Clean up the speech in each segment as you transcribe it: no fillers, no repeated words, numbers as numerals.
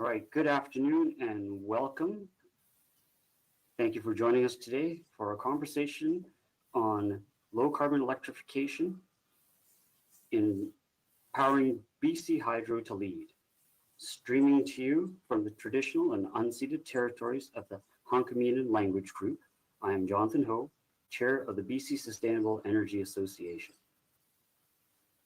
right, good afternoon and welcome. Thank you for joining us today for a conversation on low carbon electrification in powering BC Hydro to lead. Streaming to you from the traditional and unceded territories of the Hunkaminam language group, I am Jonathan Ho, Chair of the BC Sustainable Energy Association.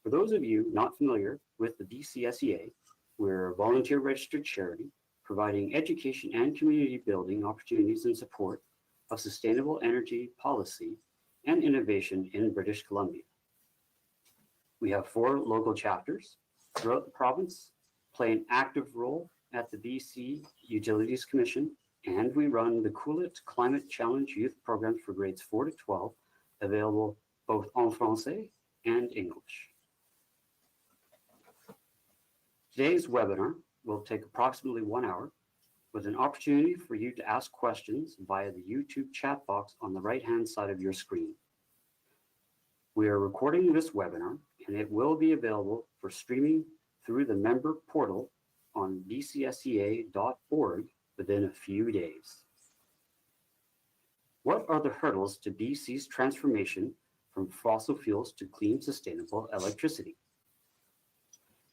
For those of you not familiar with the BCSEA, we're a volunteer registered charity providing education and community building opportunities in support of sustainable energy policy and innovation in British Columbia. We have 4 local chapters throughout the province, play an active role at the BC Utilities Commission, and we run the Cool It Climate Challenge youth programs for grades 4 to 12, available both en français and English. Today's webinar will take approximately 1 hour with an opportunity for you to ask questions via the YouTube chat box on the right-hand side of your screen. We are recording this webinar and it will be available for streaming through the member portal on bcsea.org within a few days. What are the hurdles to BC's transformation from fossil fuels to clean, sustainable electricity?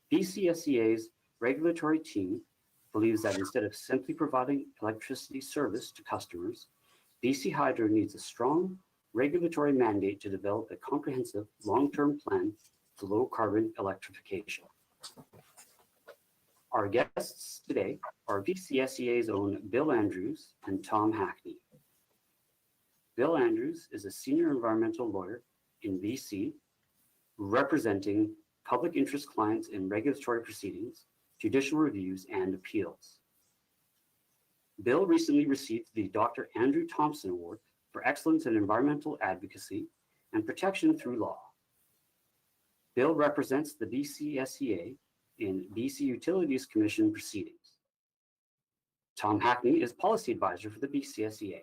BCSEA's regulatory team believes that instead of simply providing electricity service to customers, BC Hydro needs a strong regulatory mandate to develop a comprehensive long-term plan for low-carbon electrification. Our guests today are BCSEA's own Bill Andrews and Tom Hackney. Bill Andrews is a senior environmental lawyer in BC, representing public interest clients in regulatory proceedings, judicial reviews, and appeals. Bill recently received the Dr. Andrew Thompson Award for Excellence in Environmental Advocacy and Protection through Law. Bill represents the BCSEA in BC Utilities Commission proceedings. Tom Hackney is Policy Advisor for the BCSEA,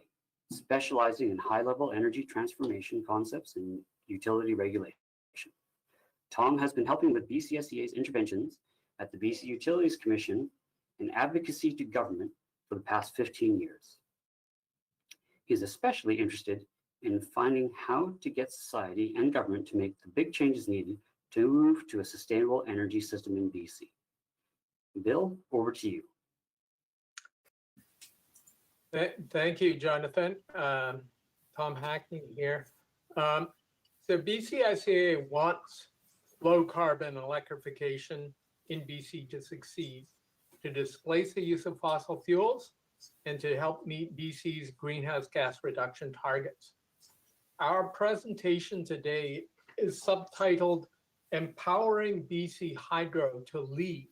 specializing in high-level energy transformation concepts and utility regulation. Tom has been helping with BCSEA's interventions at the BC Utilities Commission and advocacy to government for the past 15 years. He is especially interested in finding how to get society and government to make the big changes needed to move to a sustainable energy system in BC. Bill, over to you. Thank you, Jonathan. Tom Hackney here. So BCSEA wants low carbon electrification in BC to succeed, to displace the use of fossil fuels, and to help meet BC's greenhouse gas reduction targets. Our presentation today is subtitled Empowering BC Hydro to Lead,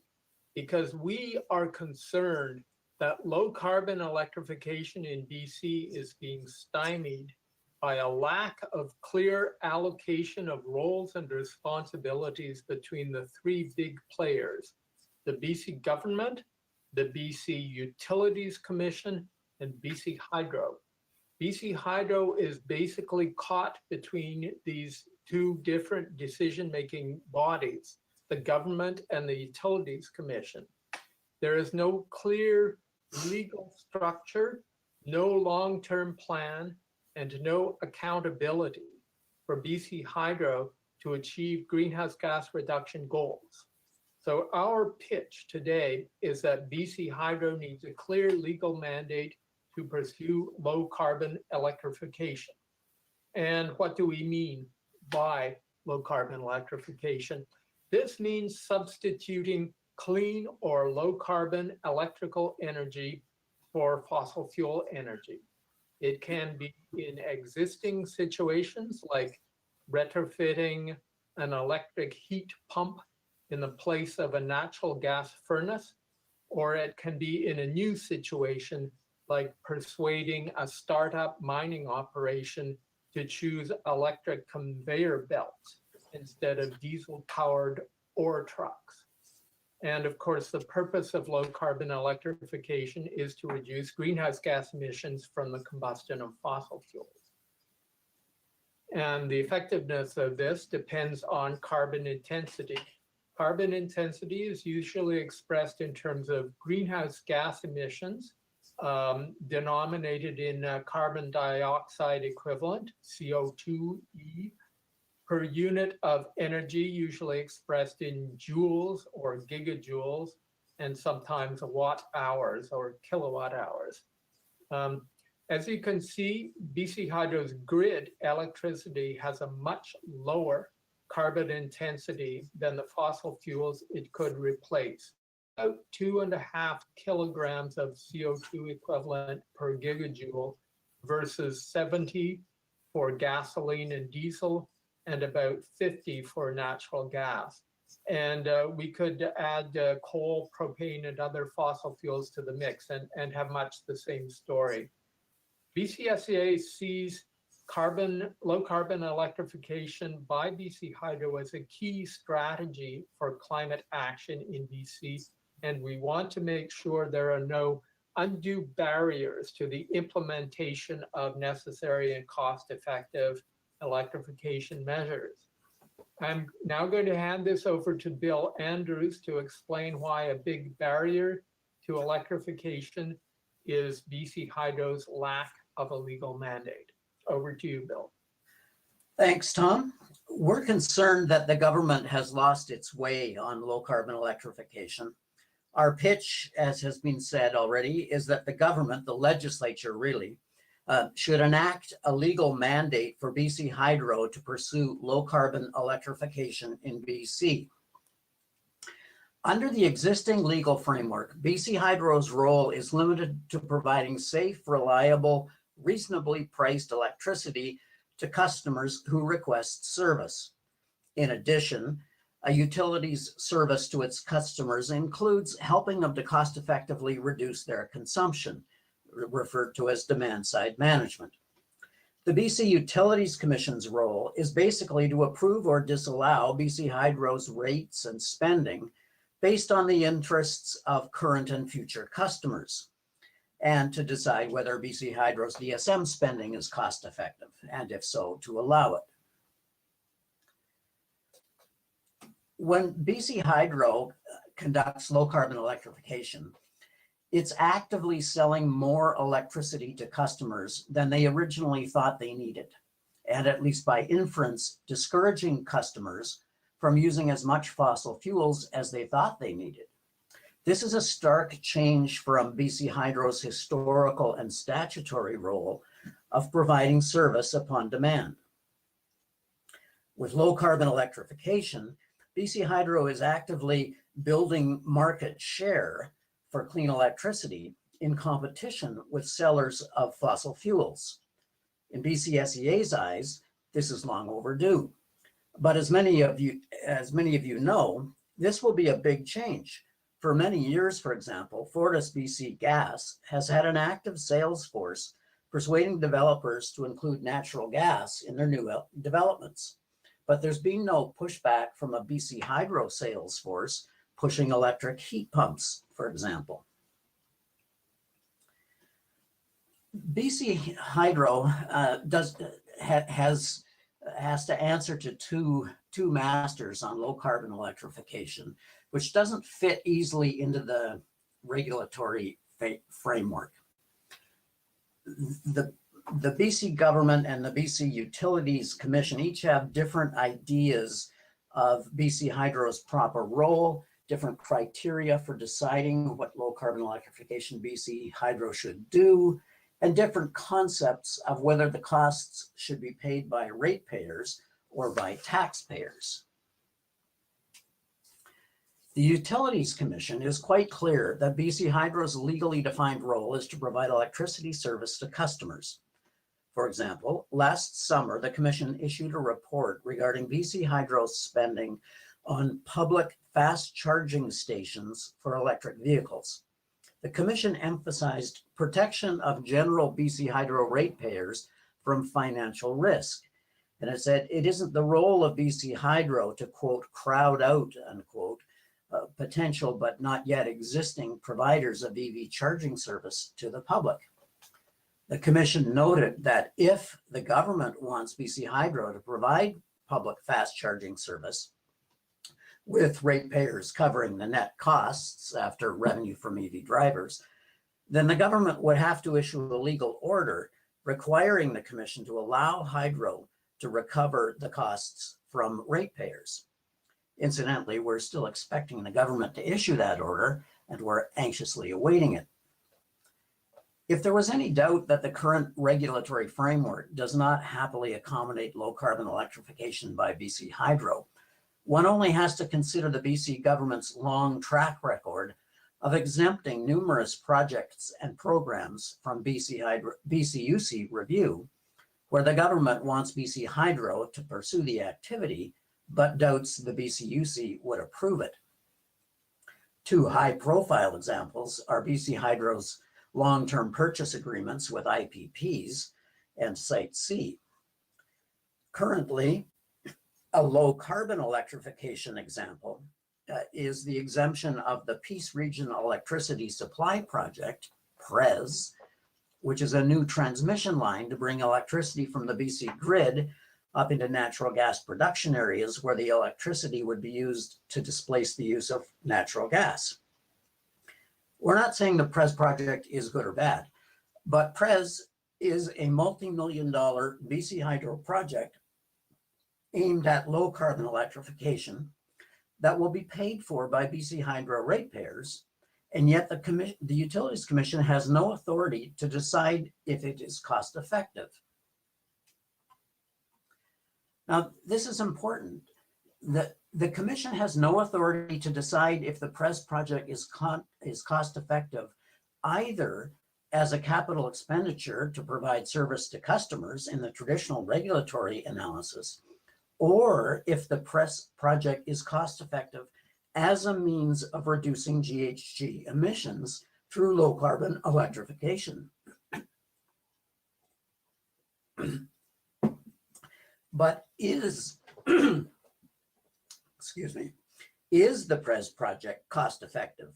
because we are concerned that low carbon electrification in BC is being stymied by a lack of clear allocation of roles and responsibilities between the 3 big players, the BC government, the BC Utilities Commission, and BC Hydro. BC Hydro is basically caught between these 2 different decision-making bodies, the government and the Utilities Commission. There is no clear legal structure, no long-term plan, and no accountability for BC Hydro to achieve greenhouse gas reduction goals. So our pitch today is that BC Hydro needs a clear legal mandate to pursue low carbon electrification. And what do we mean by low carbon electrification? This means substituting clean or low carbon electrical energy for fossil fuel energy. It can be in existing situations like retrofitting an electric heat pump in the place of a natural gas furnace, or it can be in a new situation like persuading a startup mining operation to choose electric conveyor belts instead of diesel-powered ore trucks. And of course, the purpose of low carbon electrification is to reduce greenhouse gas emissions from the combustion of fossil fuels. And the effectiveness of this depends on carbon intensity. Carbon intensity is usually expressed in terms of greenhouse gas emissions, denominated in carbon dioxide equivalent, CO2e, per unit of energy, usually expressed in joules or gigajoules, and sometimes watt hours or kilowatt hours. As you can see, BC Hydro's grid electricity has a much lower carbon intensity than the fossil fuels it could replace. About 2.5 kilograms of CO2 equivalent per gigajoule versus 70 for gasoline and diesel, and about 50 for natural gas. And we could add coal, propane, and other fossil fuels to the mix and have much the same story. BCSEA sees low carbon electrification by BC Hydro as a key strategy for climate action in BC, and we want to make sure there are no undue barriers to the implementation of necessary and cost-effective electrification measures. I'm now going to hand this over to Bill Andrews to explain why a big barrier to electrification is BC Hydro's lack of a legal mandate. Over to you, Bill. Thanks, Tom. We're concerned that the government has lost its way on low carbon electrification. Our pitch, as has been said already, is that the government, the legislature really, should enact a legal mandate for BC Hydro to pursue low carbon electrification in BC. Under the existing legal framework, BC Hydro's role is limited to providing safe, reliable, reasonably priced electricity to customers who request service. In addition, a utility's service to its customers includes helping them to cost effectively reduce their consumption, referred to as demand-side management. The BC Utilities Commission's role is basically to approve or disallow BC Hydro's rates and spending based on the interests of current and future customers, and to decide whether BC Hydro's DSM spending is cost effective, and if so, to allow it. When BC Hydro conducts low carbon electrification, it's actively selling more electricity to customers than they originally thought they needed, and at least by inference, discouraging customers from using as much fossil fuels as they thought they needed. This is a stark change from BC Hydro's historical and statutory role of providing service upon demand. With low carbon electrification, BC Hydro is actively building market share for clean electricity in competition with sellers of fossil fuels. In BCSEA's eyes, this is long overdue. But as many of you know, this will be a big change. For many years, for example, FortisBC Gas has had an active sales force persuading developers to include natural gas in their new developments. But there's been no pushback from a BC Hydro sales force pushing electric heat pumps, for example. BC Hydro has to answer to two masters on low carbon electrification, which doesn't fit easily into the regulatory framework. The BC government and the BC Utilities Commission each have different ideas of BC Hydro's proper role, different criteria for deciding what low carbon electrification BC Hydro should do, and different concepts of whether the costs should be paid by ratepayers or by taxpayers. The Utilities Commission is quite clear that BC Hydro's legally defined role is to provide electricity service to customers. For example, last summer, the Commission issued a report regarding BC Hydro's spending on public fast charging stations for electric vehicles. The Commission emphasized protection of general BC Hydro ratepayers from financial risk. And it said it isn't the role of BC Hydro to, quote, crowd out, unquote, potential but not yet existing providers of EV charging service to the public. The Commission noted that if the government wants BC Hydro to provide public fast charging service, with ratepayers covering the net costs after revenue from EV drivers, then the government would have to issue a legal order requiring the commission to allow hydro to recover the costs from ratepayers. Incidentally, we're still expecting the government to issue that order, and we're anxiously awaiting it. If there was any doubt that the current regulatory framework does not happily accommodate low carbon electrification by BC Hydro, one only has to consider the BC government's long track record of exempting numerous projects and programs from BCUC review, where the government wants BC Hydro to pursue the activity, but doubts the BCUC would approve it. Two high-profile examples are BC Hydro's long-term purchase agreements with IPPs and Site C. Currently, a low-carbon electrification example is the exemption of the Peace Region Electricity Supply Project, PRES, which is a new transmission line to bring electricity from the BC grid up into natural gas production areas where the electricity would be used to displace the use of natural gas. We're not saying the PRES project is good or bad, but PRES is a multi-million-dollar BC Hydro project aimed at low-carbon electrification that will be paid for by BC Hydro ratepayers, and yet the Utilities Commission has no authority to decide if it is cost-effective. Now, this is important. The Commission has no authority to decide if the PRES project is cost-effective, either as a capital expenditure to provide service to customers in the traditional regulatory analysis, or if the PRES project is cost-effective as a means of reducing GHG emissions through low-carbon electrification. But is the PRES project cost-effective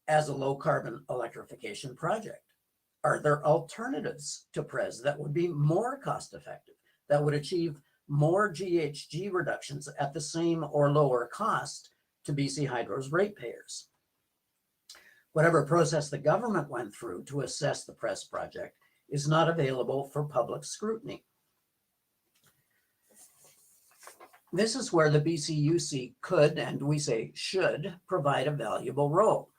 as a low-carbon electrification project? Are there alternatives to PRES that would be more cost-effective, that would achieve more GHG reductions at the same or lower cost to BC Hydro's ratepayers? Whatever process the government went through to assess the PRES project is not available for public scrutiny. This is where the BCUC could, and we say should, provide a valuable role.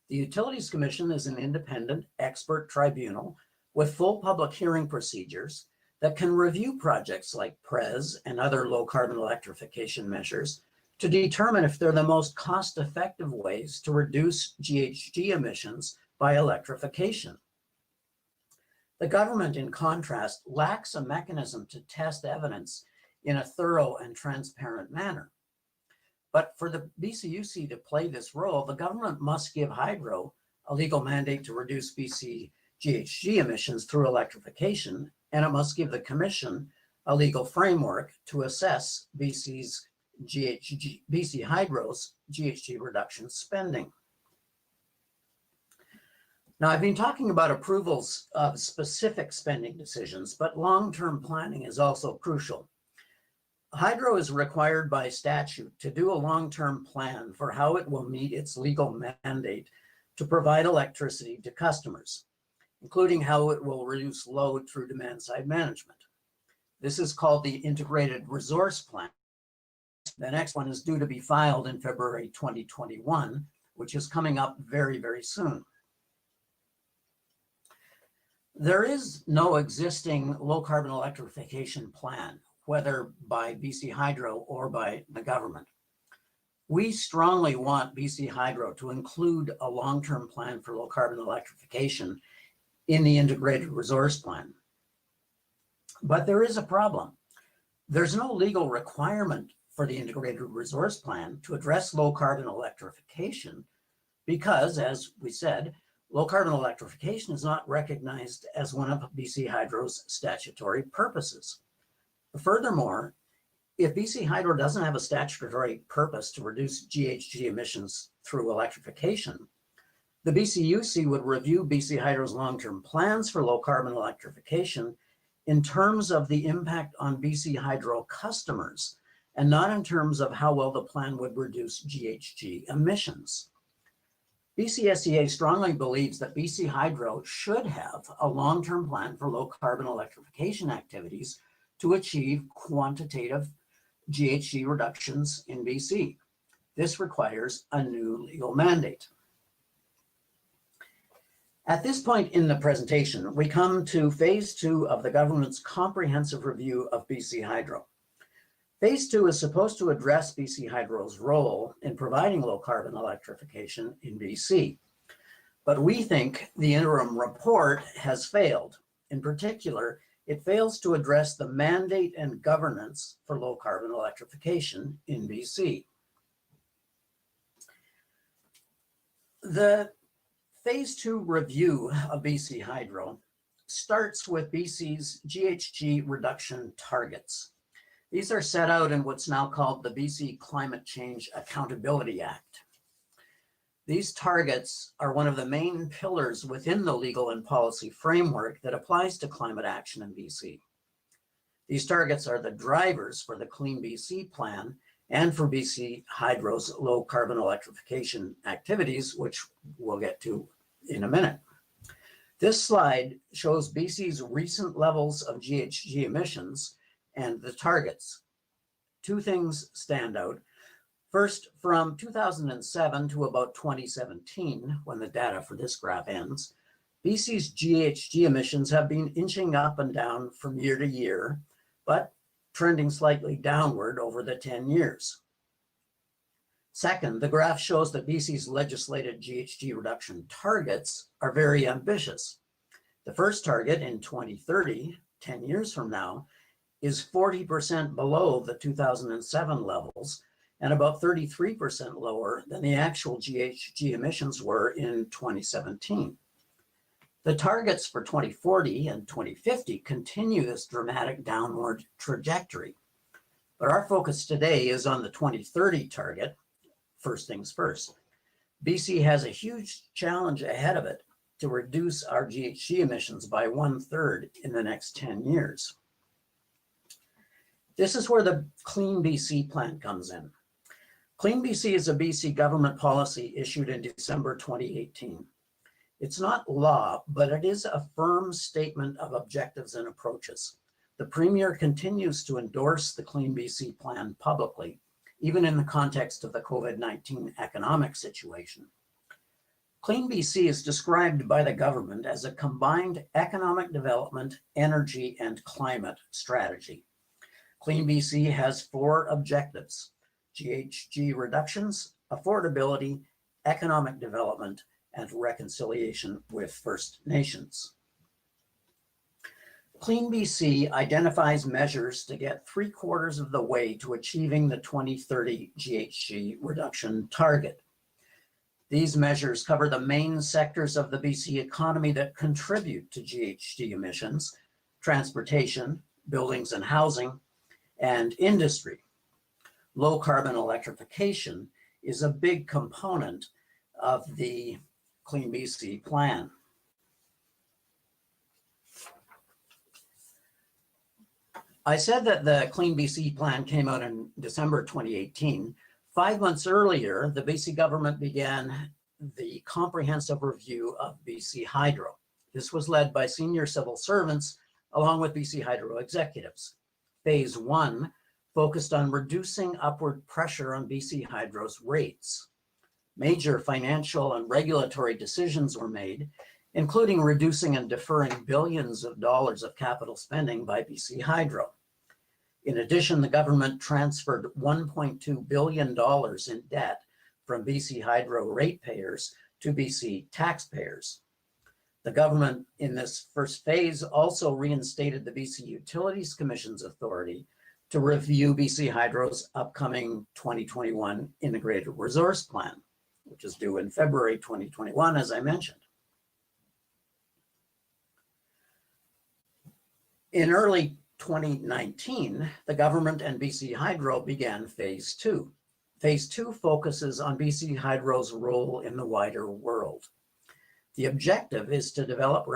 The Utilities Commission is an independent expert tribunal with full public hearing procedures that can review projects like PRES and other low-carbon electrification measures to determine if they're the most cost-effective ways to reduce GHG emissions by electrification. The government, in contrast, lacks a mechanism to test evidence in a thorough and transparent manner. But for the BCUC to play this role, the government must give Hydro a legal mandate to reduce BC GHG emissions through electrification, and it must give the Commission a legal framework to assess BC Hydro's GHG reduction spending. Now, I've been talking about approvals of specific spending decisions, but long-term planning is also crucial. Hydro is required by statute to do a long-term plan for how it will meet its legal mandate to provide electricity to customers, including how it will reduce load through demand-side management. This is called the Integrated Resource Plan. The next one is due to be filed in February 2021, which is coming up very, very soon. There is no existing low-carbon electrification plan, whether by BC Hydro or by the government. We strongly want BC Hydro to include a long-term plan for low-carbon electrification in the Integrated Resource Plan. But there is a problem. There's no legal requirement for the Integrated Resource Plan to address low-carbon electrification because, as we said, low-carbon electrification is not recognized as one of BC Hydro's statutory purposes. Furthermore, if BC Hydro doesn't have a statutory purpose to reduce GHG emissions through electrification, the BCUC would review BC Hydro's long-term plans for low-carbon electrification in terms of the impact on BC Hydro customers and not in terms of how well the plan would reduce GHG emissions. BCSEA strongly believes that BC Hydro should have a long-term plan for low-carbon electrification activities to achieve quantitative GHG reductions in BC. This requires a new legal mandate. At this point in the presentation, we come to phase 2 of the government's comprehensive review of BC Hydro. Phase 2 is supposed to address BC Hydro's role in providing low-carbon electrification in BC. But we think the interim report has failed. In particular, it fails to address the mandate and governance for low-carbon electrification in BC. The phase 2 review of BC Hydro starts with BC's GHG reduction targets. These are set out in what's now called the BC Climate Change Accountability Act. These targets are one of the main pillars within the legal and policy framework that applies to climate action in BC. These targets are the drivers for the Clean BC plan and for BC Hydro's low carbon electrification activities, which we'll get to in a minute. This slide shows BC's recent levels of GHG emissions and the targets. Two things stand out. First, from 2007 to about 2017, when the data for this graph ends, BC's GHG emissions have been inching up and down from year to year, but trending slightly downward over the 10 years. Second, the graph shows that BC's legislated GHG reduction targets are very ambitious. The first target in 2030, 10 years from now, is 40% below the 2007 levels and about 33% lower than the actual GHG emissions were in 2017. The targets for 2040 and 2050 continue this dramatic downward trajectory. But our focus today is on the 2030 target. First things first. BC has a huge challenge ahead of it to reduce our GHG emissions by 1/3 in the next 10 years. This is where the Clean BC plan comes in. Clean BC is a BC government policy issued in December 2018. It's not law, but it is a firm statement of objectives and approaches. The Premier continues to endorse the Clean BC plan publicly, even in the context of the COVID-19 economic situation. Clean BC is described by the government as a combined economic development, energy, and climate strategy. Clean BC has 4 objectives: GHG reductions, affordability, economic development, and reconciliation with First Nations. Clean BC identifies measures to get 3/4 of the way to achieving the 2030 GHG reduction target. These measures cover the main sectors of the BC economy that contribute to GHG emissions: transportation, buildings and housing, and industry. Low carbon electrification is a big component of the Clean BC plan. I said that the Clean BC plan came out in December 2018. 5 months earlier, the BC government began the comprehensive review of BC Hydro. This was led by senior civil servants along with BC Hydro executives. Phase 1 focused on reducing upward pressure on BC Hydro's rates. Major financial and regulatory decisions were made, including reducing and deferring billions of dollars of capital spending by BC Hydro. In addition, the government transferred $1.2 billion in debt from BC Hydro ratepayers to BC taxpayers. The government in this first phase also reinstated the BC Utilities Commission's authority to review BC Hydro's upcoming 2021 Integrated Resource Plan, which is due in February 2021, as I mentioned. In early 2019, the government and BC Hydro began phase 2. Phase 2 focuses on BC Hydro's role in the wider world. The objective is to develop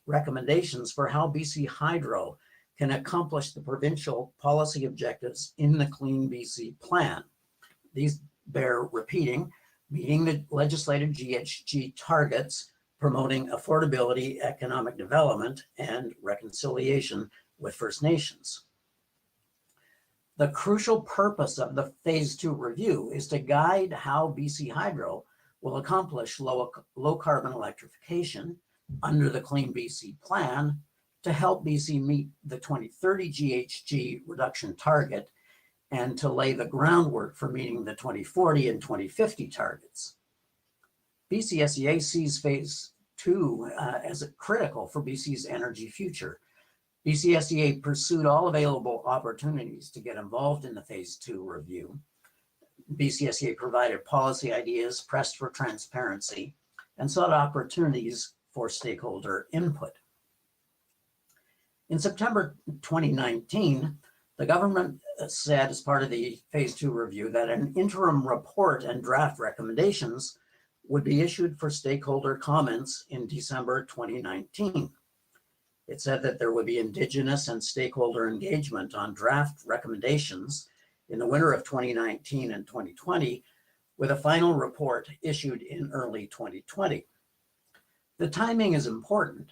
recommendations for how BC Hydro can accomplish the provincial policy objectives in the Clean BC Plan. These bear repeating: meeting the legislated GHG targets, promoting affordability, economic development, and reconciliation with First Nations. The crucial purpose of the Phase 2 review is to guide how BC Hydro will accomplish low carbon electrification under the Clean BC Plan to help BC meet the 2030 GHG reduction target and to lay the groundwork for meeting the 2040 and 2050 targets. BCSEA sees Phase 2 as critical for BC's energy future. BCSEA pursued all available opportunities to get involved in the Phase 2 review. BCSEA provided policy ideas, pressed for transparency, and sought opportunities for stakeholder input. In September 2019, the government said, as part of the Phase 2 review, that an interim report and draft recommendations would be issued for stakeholder comments in December 2019. It said that there would be Indigenous and stakeholder engagement on draft recommendations in the winter of 2019 and 2020, with a final report issued in early 2020. The timing is important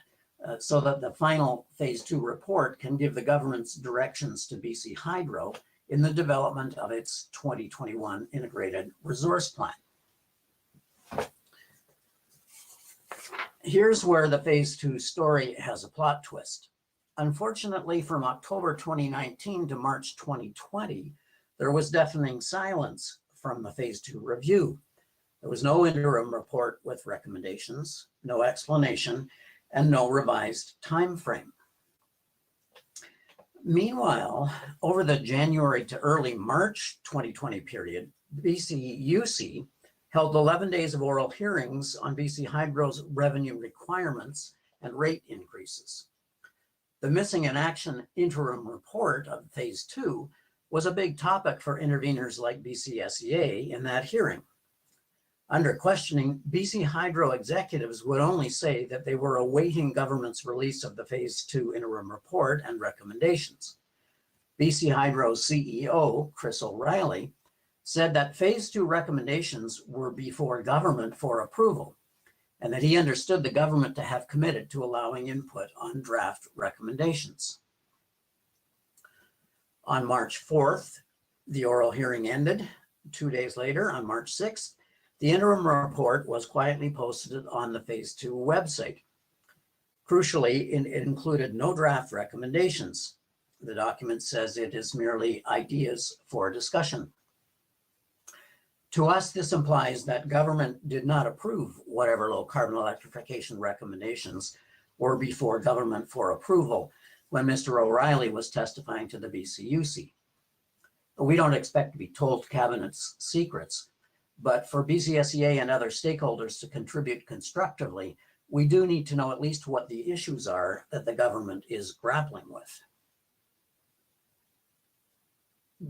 so that the final Phase 2 report can give the government's directions to BC Hydro in the development of its 2021 Integrated Resource Plan. Here's where the Phase 2 story has a plot twist. Unfortunately, from October 2019 to March 2020, there was deafening silence from the Phase 2 review. There was no interim report with recommendations, no explanation, and no revised time frame. Meanwhile, over the January to early March 2020 period, BCUC held 11 days of oral hearings on BC Hydro's revenue requirements and rate increases. The missing in action interim report of Phase 2 was a big topic for interveners like BCSEA in that hearing. Under questioning, BC Hydro executives would only say that they were awaiting government's release of the Phase 2 interim report and recommendations. BC Hydro's CEO, Chris O'Reilly, said that Phase 2 recommendations were before government for approval, and that he understood the government to have committed to allowing input on draft recommendations. On March 4th, the oral hearing ended. 2 days later, on March 6th, the interim report was quietly posted on the Phase 2 website. Crucially, it included no draft recommendations. The document says it is merely ideas for discussion. To us, this implies that government did not approve whatever low carbon electrification recommendations were before government for approval when Mr. O'Reilly was testifying to the BCUC. We don't expect to be told cabinet's secrets, but for BCSEA and other stakeholders to contribute constructively, we do need to know at least what the issues are that the government is grappling with.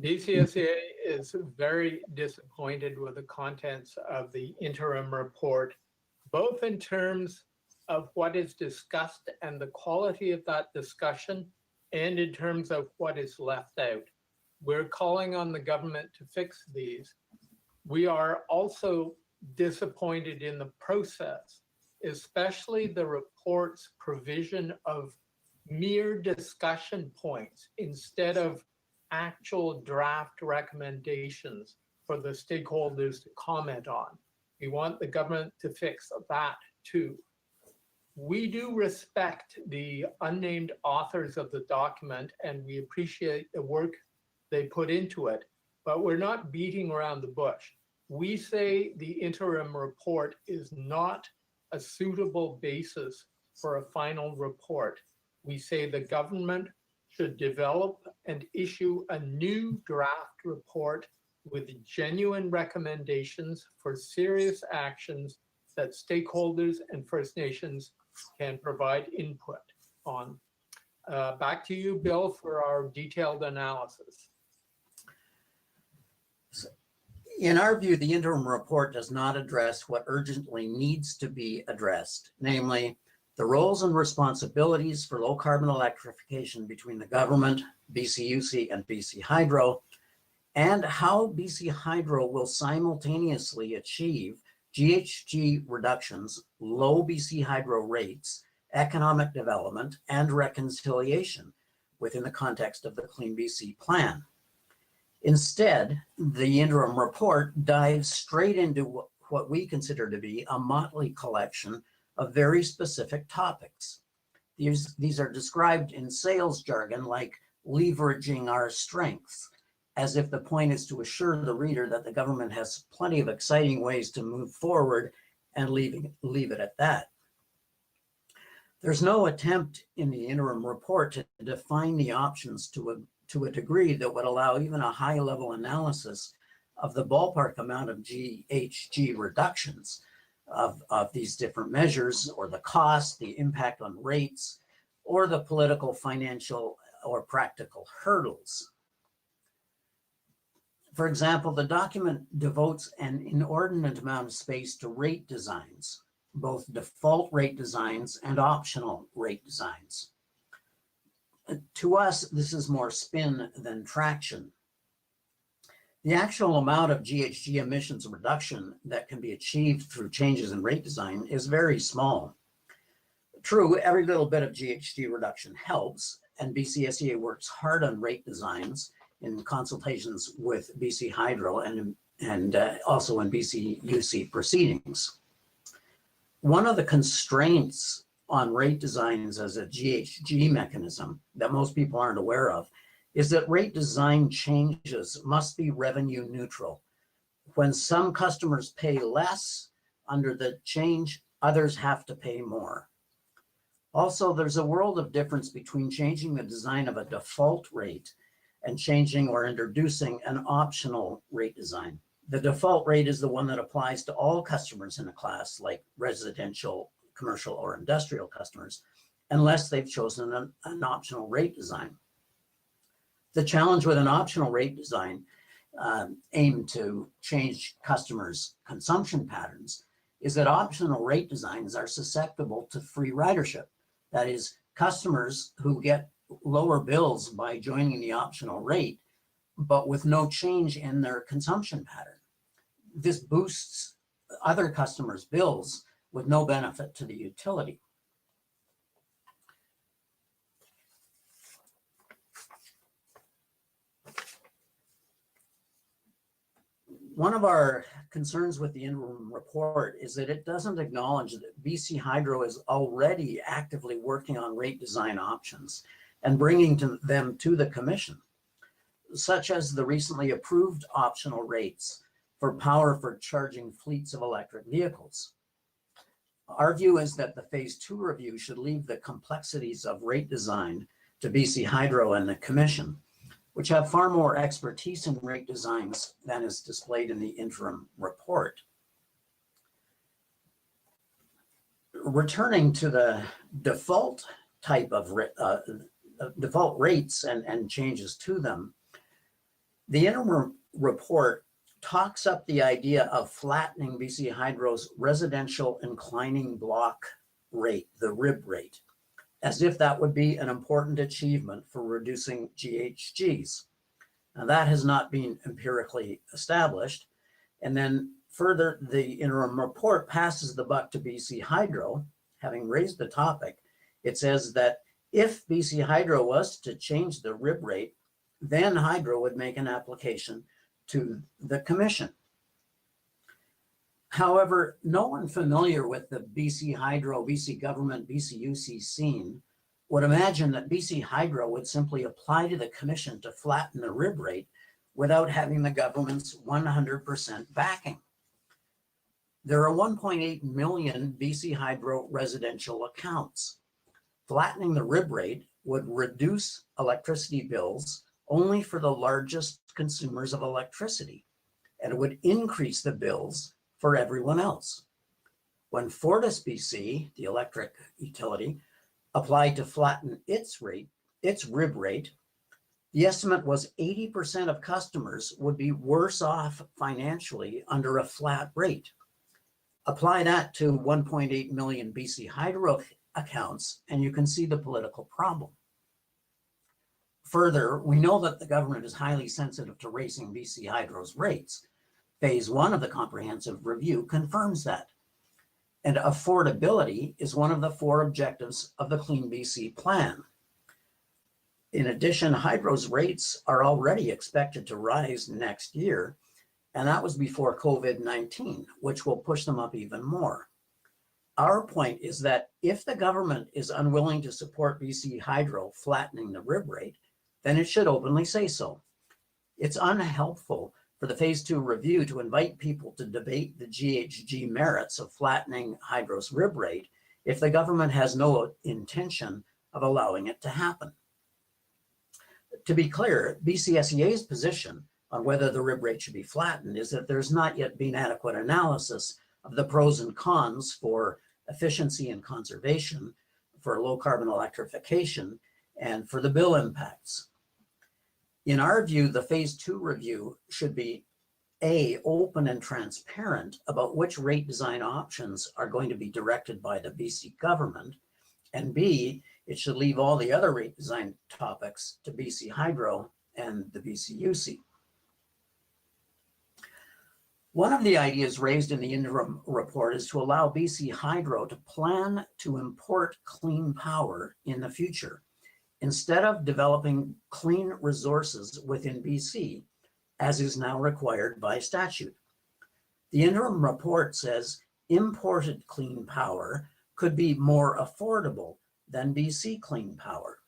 BCSEA is very disappointed with the contents of the interim report, both in terms of what is discussed and the quality of that discussion, and in terms of what is left out. We're calling on the government to fix these. We are also disappointed in the process, especially the report's provision of mere discussion points instead of actual draft recommendations for the stakeholders to comment on. We want the government to fix that too. We do respect the unnamed authors of the document and we appreciate the work they put into it, but we're not beating around the bush. We say the interim report is not a suitable basis for a final report. We say the government should develop and issue a new draft report with genuine recommendations for serious actions that stakeholders and First Nations can provide input on. Back to you, Bill, for our detailed analysis. In our view, the interim report does not address what urgently needs to be addressed, namely the roles and responsibilities for low carbon electrification between the government, BCUC, and BC Hydro, and how BC Hydro will simultaneously achieve GHG reductions, low BC Hydro rates, economic development, and reconciliation within the context of the Clean BC Plan. Instead, the interim report dives straight into what we consider to be a motley collection of very specific topics. These are described in sales jargon like leveraging our strengths, as if the point is to assure the reader that the government has plenty of exciting ways to move forward and leave it at that. There's no attempt in the interim report to define the options to a degree that would allow even a high-level analysis of the ballpark amount of GHG reductions of these different measures, or the cost, the impact on rates, or the political, financial, or practical hurdles. For example, the document devotes an inordinate amount of space to rate designs, both default rate designs and optional rate designs. To us, this is more spin than traction. The actual amount of GHG emissions reduction that can be achieved through changes in rate design is very small. True, every little bit of GHG reduction helps, and BCSEA works hard on rate designs in consultations with BC Hydro and also in BCUC proceedings. One of the constraints on rate designs as a GHG mechanism that most people aren't aware of is that rate design changes must be revenue neutral. When some customers pay less under the change, others have to pay more. Also, there's a world of difference between changing the design of a default rate and changing or introducing an optional rate design. The default rate is the one that applies to all customers in a class, like residential, commercial, or industrial customers, unless they've chosen an optional rate design. The challenge with an optional rate design aimed to change customers' consumption patterns is that optional rate designs are susceptible to free ridership. That is, customers who get lower bills by joining the optional rate, but with no change in their consumption pattern. This boosts other customers' bills with no benefit to the utility. One of our concerns with the interim report is that it doesn't acknowledge that BC Hydro is already actively working on rate design options and bringing them to the Commission, such as the recently approved optional rates for power for charging fleets of electric vehicles. Our view is that the Phase 2 review should leave the complexities of rate design to BC Hydro and the Commission, which have far more expertise in rate designs than is displayed in the interim report. Returning to the default type of default rates and changes to them, the interim report talks up the idea of flattening BC Hydro's residential inclining block rate, the RIB rate, as if that would be an important achievement for reducing GHGs. Now, that has not been empirically established. And then further, the interim report passes the buck to BC Hydro, having raised the topic. It says that if BC Hydro was to change the RIB rate, then Hydro would make an application to the Commission. However, no one familiar with the BC Hydro, BC government, BCUC scene would imagine that BC Hydro would simply apply to the Commission to flatten the RIB rate without having the government's 100% backing. There are 1.8 million BC Hydro residential accounts. Flattening the RIB rate would reduce electricity bills only for the largest consumers of electricity, and it would increase the bills for everyone else. When FortisBC, the electric utility, applied to flatten its RIB rate, the estimate was 80% of customers would be worse off financially under a flat rate. Apply that to 1.8 million BC Hydro accounts, and you can see the political problem. Further, we know that the government is highly sensitive to raising BC Hydro's rates. Phase 1 of the comprehensive review confirms that. And affordability is one of the 4 objectives of the Clean BC plan. In addition, Hydro's rates are already expected to rise next year, and that was before COVID-19, which will push them up even more. Our point is that if the government is unwilling to support BC Hydro flattening the RIB rate, then it should openly say so. It's unhelpful for the Phase 2 review to invite people to debate the GHG merits of flattening Hydro's RIB rate if the government has no intention of allowing it to happen. To be clear, BCSEA's position on whether the RIB rate should be flattened is that there's not yet been adequate analysis of the pros and cons for efficiency and conservation, for low carbon electrification, and for the bill impacts. In our view, the Phase 2 review should be A, open and transparent about which rate design options are going to be directed by the BC government, and B, it should leave all the other rate design topics to BC Hydro and the BCUC. One of the ideas raised in the interim report is to allow BC Hydro to plan to import clean power in the future, instead of developing clean resources within BC, as is now required by statute. The interim report says imported clean power could be more affordable than BC clean power.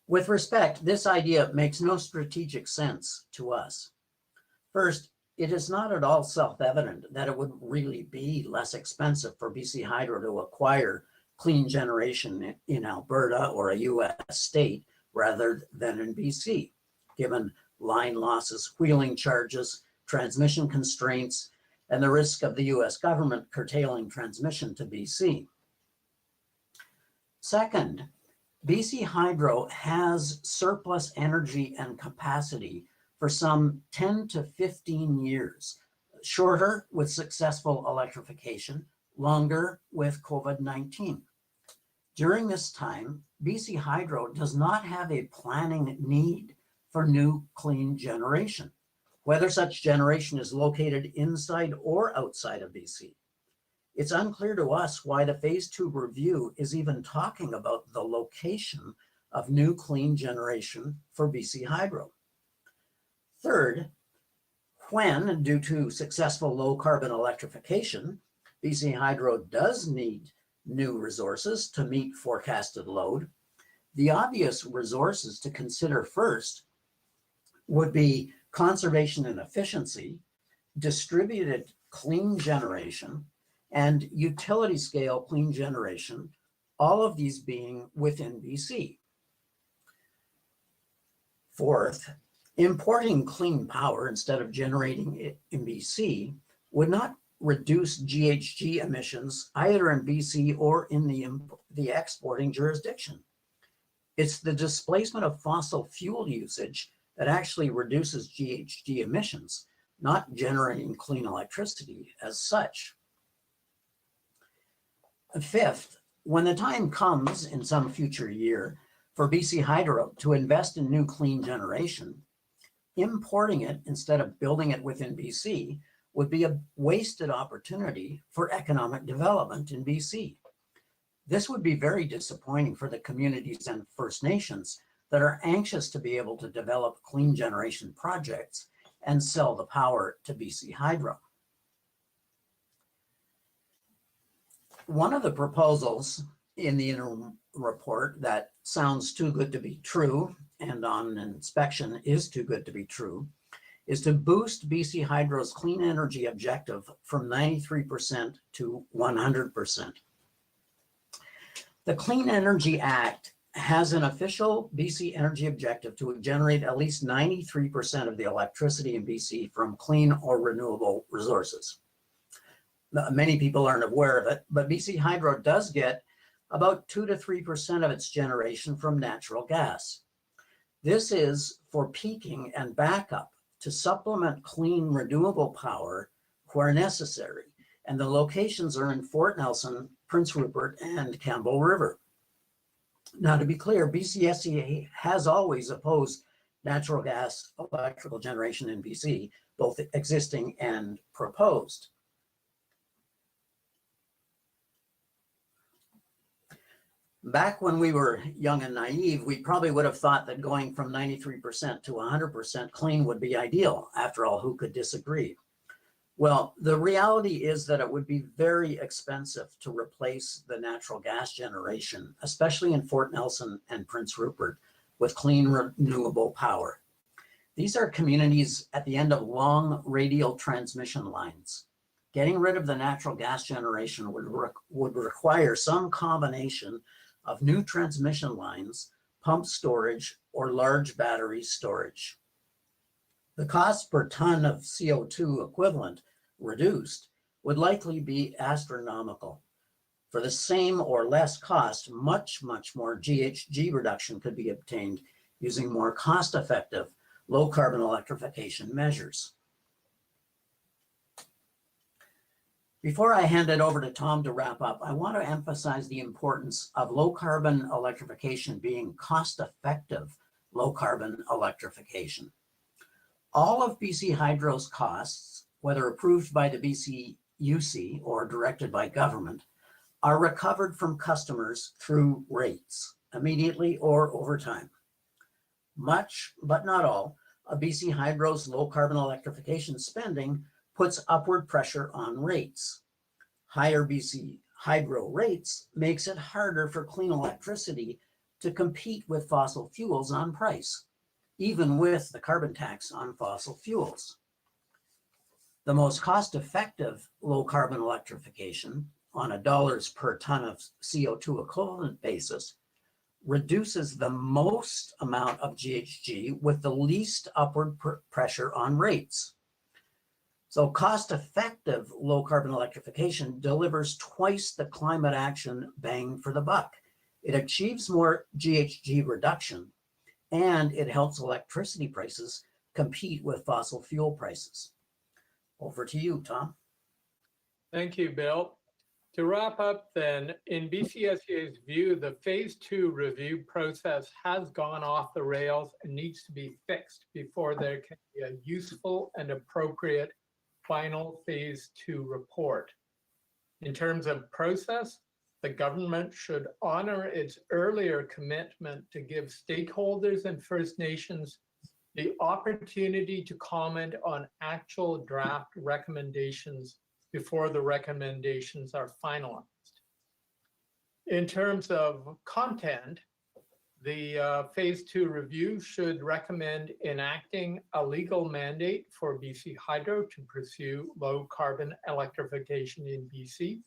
With respect, this idea makes no strategic sense to us. First, it is not at all self-evident that it would really be less expensive for BC Hydro to acquire clean generation in Alberta or a US state rather than in BC, given line losses, wheeling charges, transmission constraints, and the risk of the US government curtailing transmission to BC. Second, BC Hydro has surplus energy and capacity for some 10 to 15 years, shorter with successful electrification, longer with COVID-19. During this time, BC Hydro does not have a planning need for new clean generation, whether such generation is located inside or outside of BC. It's unclear to us why the Phase 2 review is even talking about the location of new clean generation for BC Hydro. Third, when, due to successful low carbon electrification, BC Hydro does need new resources to meet forecasted load, the obvious resources to consider first would be conservation and efficiency, distributed clean generation, and utility scale clean generation, all of these being within BC. Fourth, importing clean power instead of generating it in BC would not reduce GHG emissions either in BC or in the exporting jurisdiction. It's the displacement of fossil fuel usage that actually reduces GHG emissions, not generating clean electricity as such. Fifth, when the time comes in some future year for BC Hydro to invest in new clean generation, importing it instead of building it within BC would be a wasted opportunity for economic development in BC. This would be very disappointing for the communities and First Nations that are anxious to be able to develop clean generation projects and sell the power to BC Hydro. One of the proposals in the interim report that sounds too good to be true, and on inspection is too good to be true, is to boost BC Hydro's clean energy objective from 93% to 100%. The Clean Energy Act has an official BC energy objective to generate at least 93% of the electricity in BC from clean or renewable resources. Many people aren't aware of it, but BC Hydro does get about 2 to 3% of its generation from natural gas. This is for peaking and backup to supplement clean renewable power where necessary. And the locations are in Fort Nelson Prince Rupert, and Campbell River. Now, to be clear, BCSEA has always opposed natural gas electrical generation in BC, both existing and proposed. Back when we were young and naive, we probably would have thought that going from 93% to 100% clean would be ideal. After all, who could disagree? Well, the reality is that it would be very expensive to replace the natural gas generation, especially in Fort Nelson and Prince Rupert, with clean renewable power. These are communities at the end of long radial transmission lines. Getting rid of the natural gas generation would require some combination of new transmission lines, pump storage, or large battery storage. The cost per ton of CO2 equivalent reduced would likely be astronomical. For the same or less cost, much more GHG reduction could be obtained using more cost-effective low-carbon electrification measures. Before I hand it over to Tom to wrap up, I want to emphasize the importance of low-carbon electrification being cost-effective low-carbon electrification. All of BC Hydro's costs, whether approved by the BCUC or directed by government, are recovered from customers through rates, immediately or over time. Much, but not all, of BC Hydro's low-carbon electrification spending puts upward pressure on rates. Higher BC Hydro rates makes it harder for clean electricity to compete with fossil fuels on price, even with the carbon tax on fossil fuels. The most cost-effective low-carbon electrification on a dollars per ton of CO2 equivalent basis reduces the most amount of GHG with the least upward pressure on rates. So cost-effective low-carbon electrification delivers twice the climate action bang for the buck. It achieves more GHG reduction, and it helps electricity prices compete with fossil fuel prices. Over to you, Tom. Thank you, Bill. To wrap up then, in BCSEA's view, the phase 2 review process has gone off the rails and needs to be fixed before there can be a useful and appropriate final phase 2 report. In terms of process, the government should honor its earlier commitment to give stakeholders and First Nations the opportunity to comment on actual draft recommendations before the recommendations are finalized. In terms of content, the phase 2 review should recommend enacting a legal mandate for BC Hydro to pursue low carbon electrification in BC.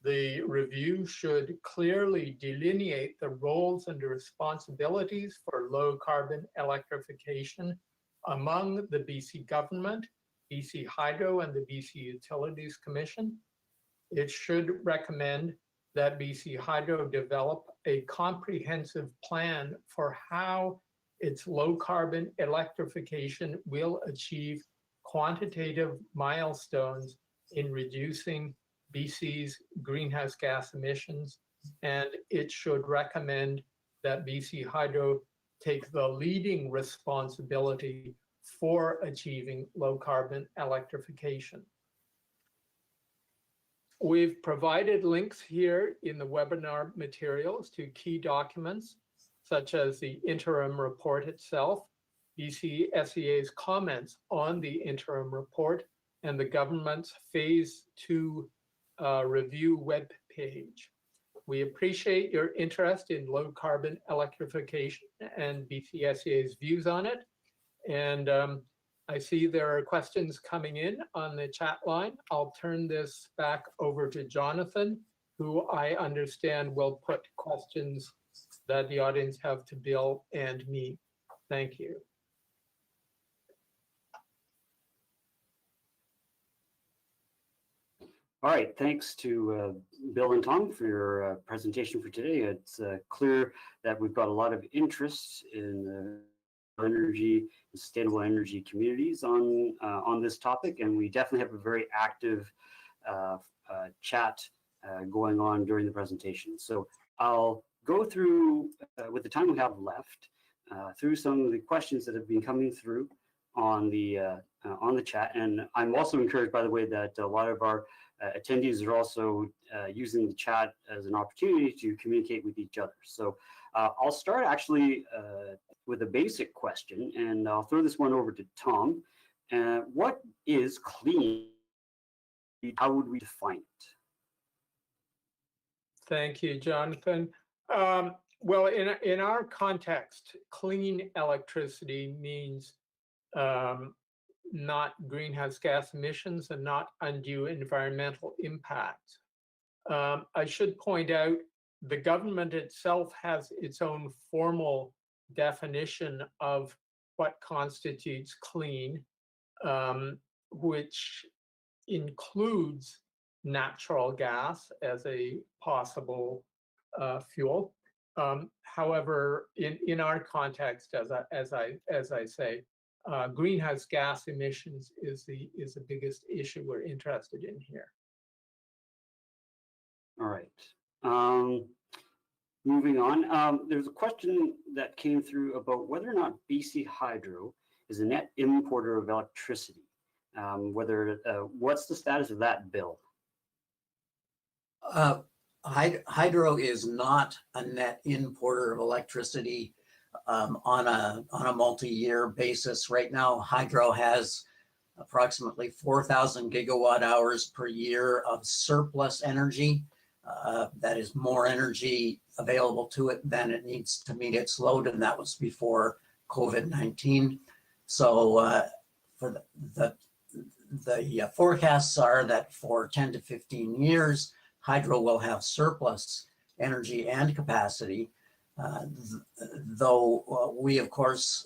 The review should clearly delineate the roles and the responsibilities for low carbon electrification among the BC government, BC Hydro, and the BC Utilities Commission. It should recommend that BC Hydro develop a comprehensive plan for how its low carbon electrification will achieve quantitative milestones in reducing BC's greenhouse gas emissions, and it should recommend that BC Hydro take the leading responsibility for achieving low carbon electrification. We've provided links here in the webinar materials to key documents, such as the interim report itself, BCSEA's comments on the interim report, and the government's phase 2 review web page. We appreciate your interest in low carbon electrification and BCSEA's views on it. And I see there are questions coming in on the chat line. I'll turn this back over to Jonathan, who I understand will put questions that the audience have to Bill and me. Thank you. All right, thanks to Bill and Tom for your presentation for today. It's clear that we've got a lot of interest in energy, sustainable energy communities on this topic, and we definitely have a very active chat going on during the presentation. So I'll go through, with the time we have left, through some of the questions that have been coming through on the chat. And I'm also encouraged, by the way, that a lot of our attendees are also using the chat as an opportunity to communicate with each other. So I'll start actually with a basic question, and I'll throw this one over to Tom. What is clean? How would we define it? Thank you, Jonathan. Well, in our context, clean electricity means not greenhouse gas emissions and not undue environmental impact. I should point out the government itself has its own formal definition of what constitutes clean, which includes natural gas as a possible fuel. However, in our context, as I say, greenhouse gas emissions is the biggest issue we're interested in here. All right. Moving on, there's a question that came through about whether or not BC Hydro is a net importer of electricity. What's the status of that bill? Hydro is not a net importer of electricity on a multi-year basis. Right now, Hydro has approximately 4,000 gigawatt hours per year of surplus energy. That is more energy available to it than it needs to meet its load, and that was before COVID-19. So for the forecasts are that for 10 to 15 years, Hydro will have surplus energy and capacity, though we, of course,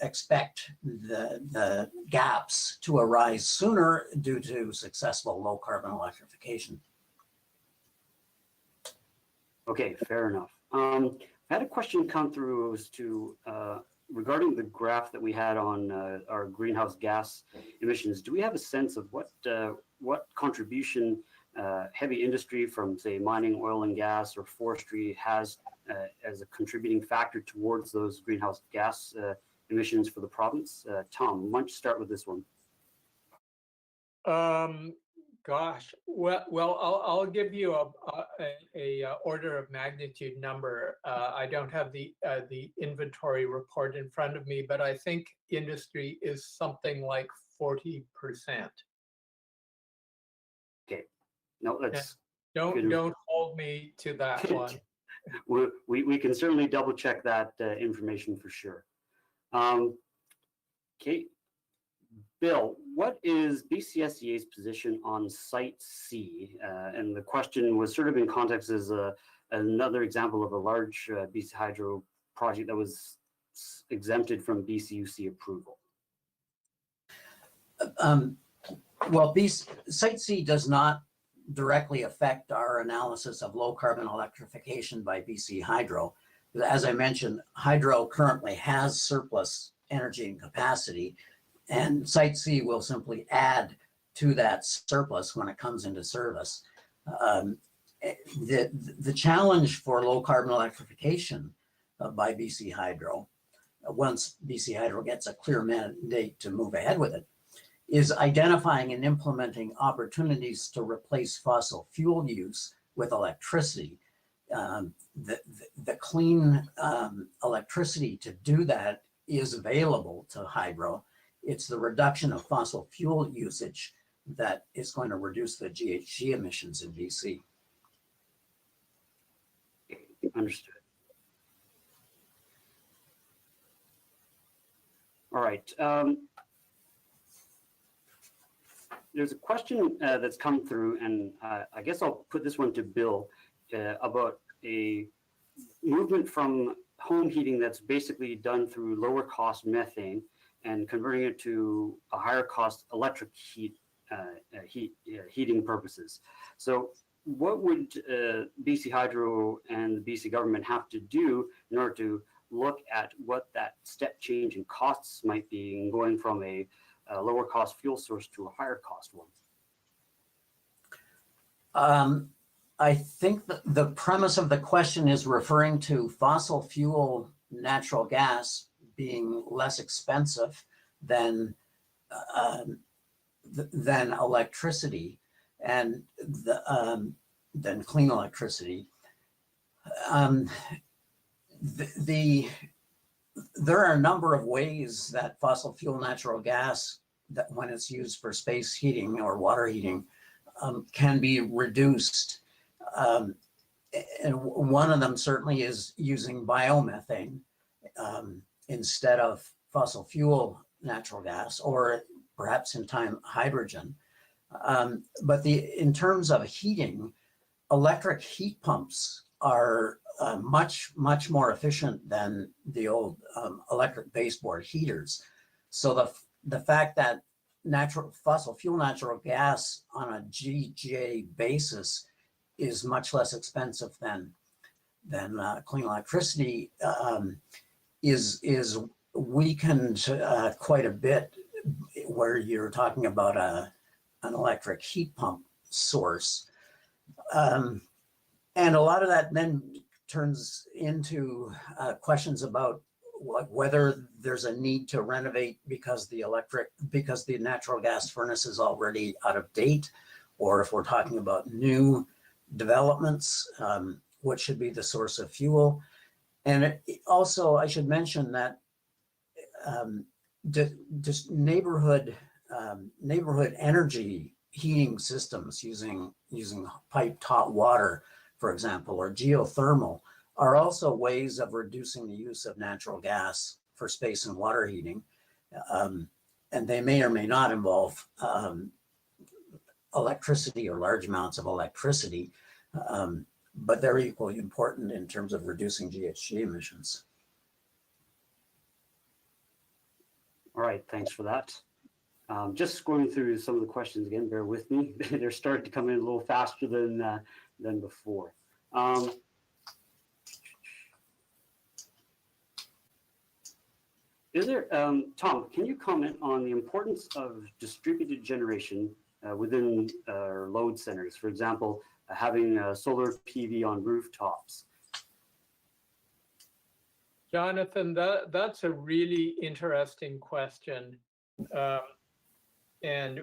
expect the gaps to arise sooner due to successful low carbon electrification. Okay, fair enough. I had a question come through as to regarding the graph that we had on our greenhouse gas emissions. Do we have a sense of what contribution heavy industry from, say, mining, oil and gas, or forestry has as a contributing factor towards those greenhouse gas emissions for the province? Tom, why don't you start with this one? Gosh, well, I'll give you a order of magnitude number. I don't have the inventory report in front of me, but I think industry is something like 40%. Okay, no, that's don't hold me to that one. we can certainly double check that information for sure. Okay. Bill, what is BCSEA's position on Site C? And the question was sort of in context as another example of a large BC Hydro project that was exempted from BCUC approval. Well, Site C does not directly affect our analysis of low carbon electrification by BC Hydro. As I mentioned, Hydro currently has surplus energy and capacity, and Site C will simply add to that surplus when it comes into service. The challenge for low carbon electrification by BC Hydro, once BC Hydro gets a clear mandate to move ahead with it, is identifying and implementing opportunities to replace fossil fuel use with electricity. The clean electricity to do that is available to Hydro. It's the reduction of fossil fuel usage that is going to reduce the GHG emissions in BC. Understood. All right. There's a question that's come through, and I guess I'll put this one to Bill about a movement from home heating that's basically done through lower cost methane and converting it to a higher cost electric heating purposes. So what would BC Hydro and the BC government have to do in order to look at what that step change in costs might be in going from a lower cost fuel source to a higher cost one? I think that the premise of the question is referring to fossil fuel natural gas being less expensive than than electricity and than clean electricity. There are a number of ways that fossil fuel natural gas, that when it's used for space heating or water heating, can be reduced. And one of them certainly is using biomethane instead of fossil fuel natural gas, or perhaps in time hydrogen. But in terms of heating, electric heat pumps are much more efficient than the old electric baseboard heaters. So the fact that fossil fuel natural gas on a GJ basis is much less expensive than clean electricity is weakened quite a bit where you're talking about an electric heat pump source. And a lot of that then turns into questions about whether there's a need to renovate because the natural gas furnace is already out of date, or if we're talking about new developments, what should be the source of fuel. And also, I should mention that just neighborhood energy heating systems using piped hot water, for example, or geothermal, are also ways of reducing the use of natural gas for space and water heating. And they may or may not involve electricity or large amounts of electricity, but they're equally important in terms of reducing GHG emissions. All right, thanks for that. Just going through some of the questions again, bear with me. They're starting to come in a little faster than before. Tom, can you comment on the importance of distributed generation within load centers? For example, having solar PV on rooftops. Jonathan, that's a really interesting question. And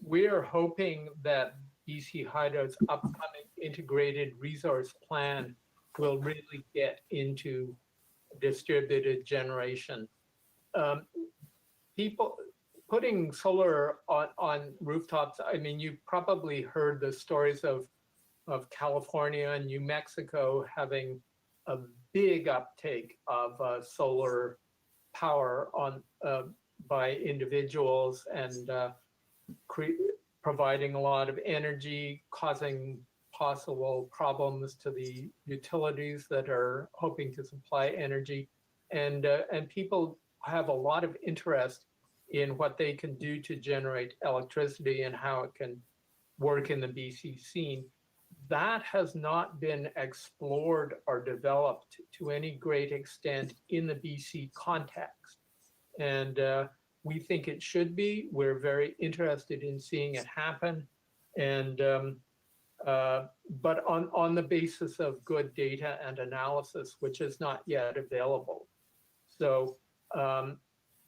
we're hoping that BC Hydro's upcoming integrated resource plan will really get into distributed generation. People putting solar on rooftops, I mean, you probably heard the stories of California and New Mexico having a big uptake of solar power on by individuals, and providing a lot of energy, causing possible problems to the utilities that are hoping to supply energy. And people have a lot of interest in what they can do to generate electricity and how it can work in the BC scene. That has not been explored or developed to any great extent in the BC context. And we think it should be. We're very interested in seeing it happen. And but on the basis of good data and analysis, which is not yet available. So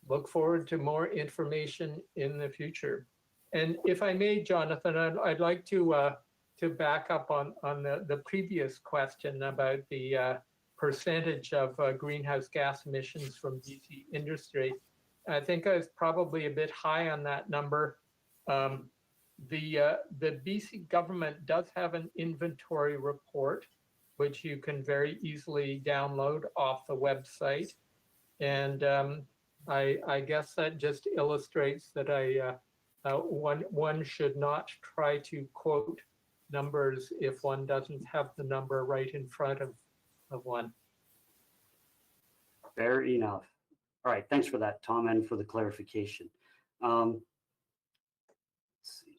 look forward to more information in the future. And if I may, Jonathan, I'd like to back up on the previous question about the percentage of greenhouse gas emissions from BC industry. I think I was probably a bit high on that number. The BC government does have an inventory report, which you can very easily download off the website. And I guess that just illustrates that one should not try to quote numbers if one doesn't have the number right in front of one. Fair enough. All right, thanks for that, Tom, and for the clarification. Let's see.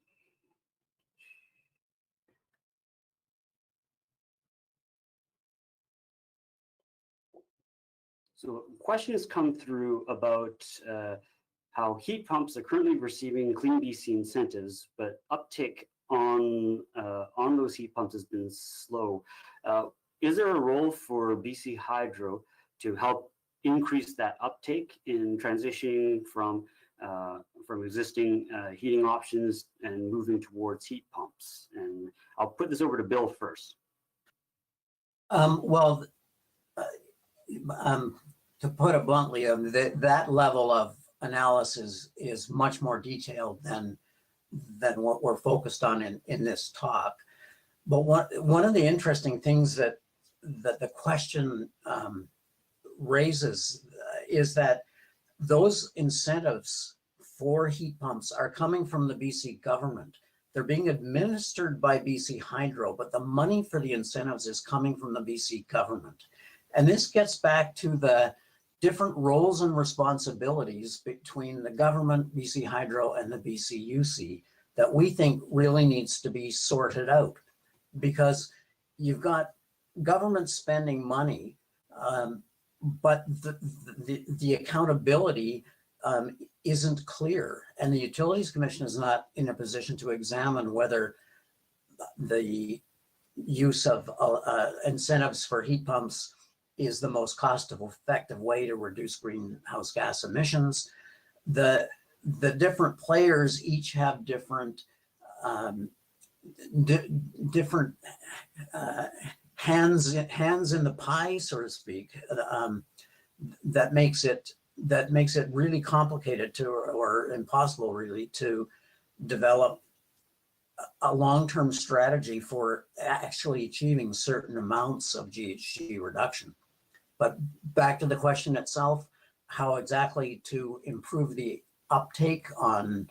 So a question has come through about how heat pumps are currently receiving Clean BC incentives, but uptick on those heat pumps has been slow. Is there a role for BC Hydro to help increase that uptake in transitioning from existing heating options and moving towards heat pumps? And I'll put this over to Bill first. Well, to put it bluntly, that level of analysis is much more detailed than what we're focused on in this talk. But one of the interesting things that the question raises is that those incentives for heat pumps are coming from the BC government. They're being administered by BC Hydro, but the money for the incentives is coming from the BC government. And this gets back to the different roles and responsibilities between the government, BC Hydro, and the BCUC that we think really needs to be sorted out. Because you've got government spending money, but the accountability isn't clear. And the Utilities Commission is not in a position to examine whether the use of incentives for heat pumps is the most cost-effective way to reduce greenhouse gas emissions. The different players each have different hands in the pie, so to speak. That makes it really complicated or impossible really to develop a long-term strategy for actually achieving certain amounts of GHG reduction. But back to the question itself, how exactly to improve the uptake on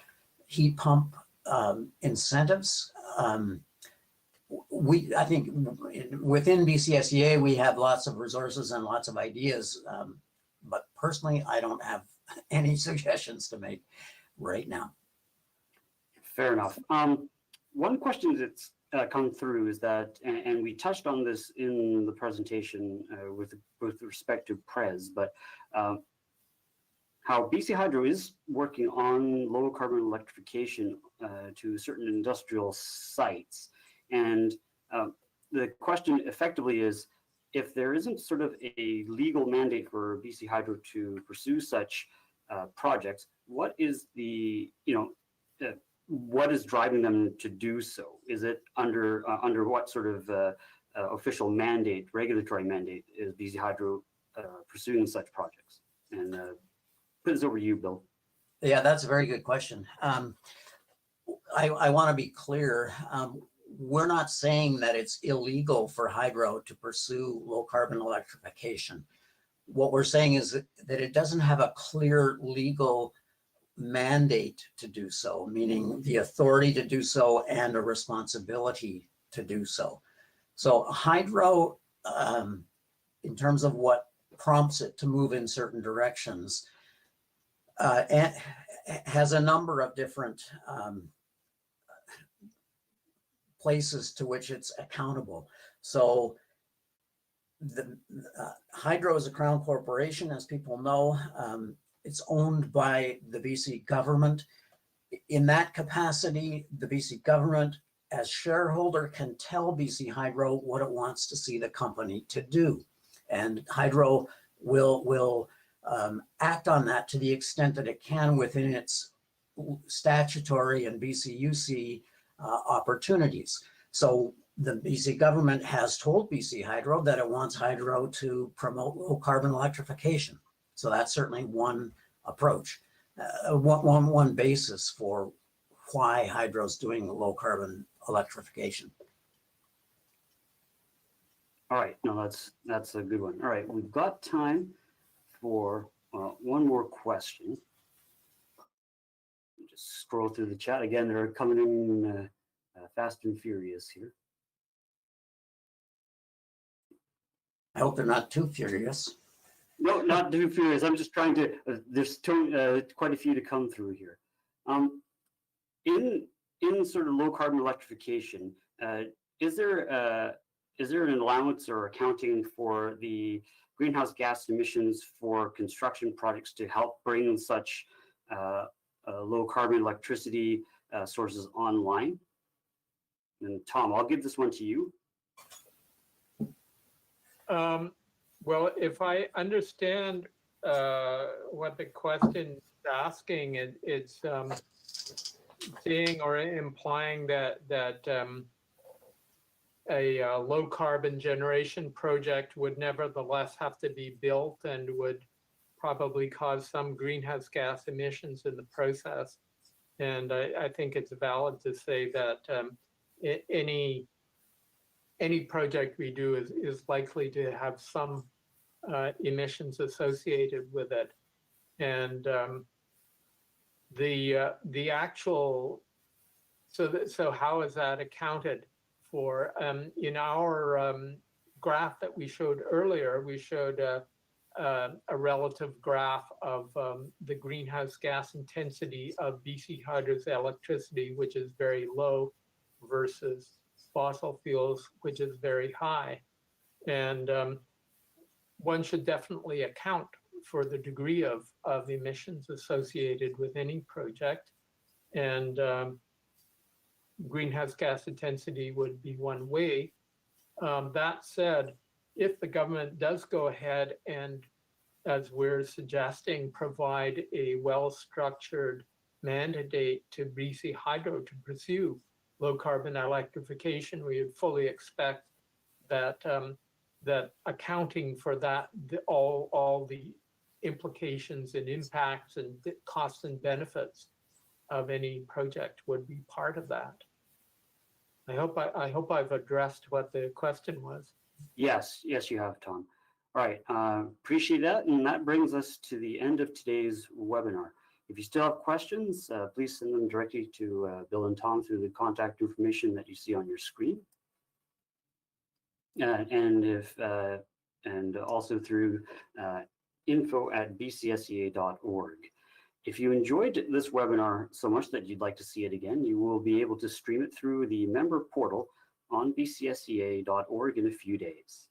heat pump incentives. I think within BCSEA, we have lots of resources and lots of ideas, but personally, I don't have any suggestions to make right now. Fair enough. One question that's come through is that, and we touched on this in the presentation with respect to PRES, but how BC Hydro is working on low carbon electrification to certain industrial sites. And the question effectively is, if there isn't sort of a legal mandate for BC Hydro to pursue such projects, what is what is driving them to do so? Is it under what sort of official mandate, regulatory mandate, is BC Hydro pursuing such projects? And put this over to you, Bill. Yeah, that's a very good question. I want to be clear. We're not saying that it's illegal for hydro to pursue low carbon electrification. What we're saying is that it doesn't have a clear legal mandate to do so, meaning the authority to do so and a responsibility to do so. So hydro, in terms of what prompts it to move in certain directions, has a number of different places to which it's accountable. So the hydro is a crown corporation, as people know. It's owned by the BC government. In that capacity, the BC government, as shareholder, can tell BC Hydro what it wants to see the company to do. And Hydro will act on that to the extent that it can within its statutory and BCUC opportunities. So the BC government has told BC Hydro that it wants Hydro to promote low carbon electrification. So that's certainly one approach, one basis for why Hydro's doing low carbon electrification. All right, no, that's a good one. All right, we've got time for one more question. Just scroll through the chat again. They're coming in fast and furious here. I hope they're not too furious. No, not too furious. I'm just trying to. There's quite a few to come through here. In sort of low carbon electrification, is there an allowance or accounting for the greenhouse gas emissions for construction projects to help bring such low carbon electricity sources online? And Tom, I'll give this one to you. Well, if I understand what the question is asking, it's saying or implying that a low carbon generation project would nevertheless have to be built and would probably cause some greenhouse gas emissions in the process. And I think it's valid to say that any project we do is likely to have some emissions associated with it. And the actual, so how is that accounted for? In our graph that we showed earlier, we showed a relative graph of the greenhouse gas intensity of BC Hydro's electricity, which is very low, versus fossil fuels, which is very high. And one should definitely account for the degree of emissions associated with any project. And greenhouse gas intensity would be one way. That said, if the government does go ahead and, as we're suggesting, provide a well-structured mandate to BC Hydro to pursue low carbon electrification, we would fully expect that that accounting for that, all the implications and impacts and costs and benefits of any project would be part of that. I hope I've addressed what the question was. Yes, you have, Tom. All right, appreciate that. And that brings us to the end of today's webinar. If you still have questions, please send them directly to Bill and Tom through the contact information that you see on your screen. And also through info@bcsea.org. If you enjoyed this webinar so much that you'd like to see it again, you will be able to stream it through the member portal on bcsea.org in a few days.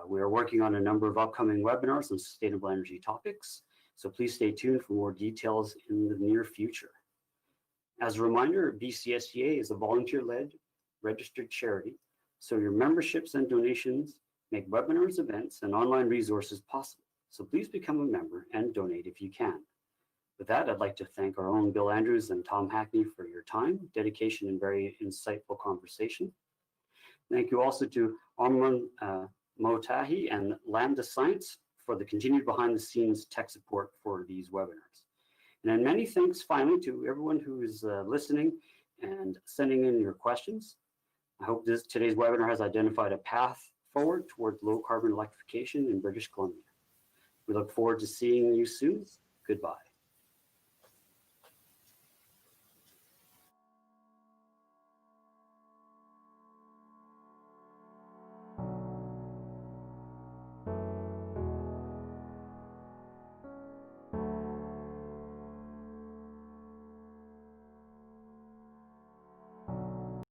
We are working on a number of upcoming webinars on sustainable energy topics, so please stay tuned for more details in the near future. As a reminder, BCSEA is a volunteer-led registered charity, so your memberships and donations make webinars, events, and online resources possible. So please become a member and donate if you can. With that, I'd like to thank our own Bill Andrews and Tom Hackney for your time, dedication, and very insightful conversation. Thank you also to Omran Motahi and Lambda Science for the continued behind-the-scenes tech support for these webinars. And then many thanks finally to everyone who is listening and sending in your questions. I hope today's webinar has identified a path forward towards low carbon electrification in British Columbia. We look forward to seeing you soon. Goodbye.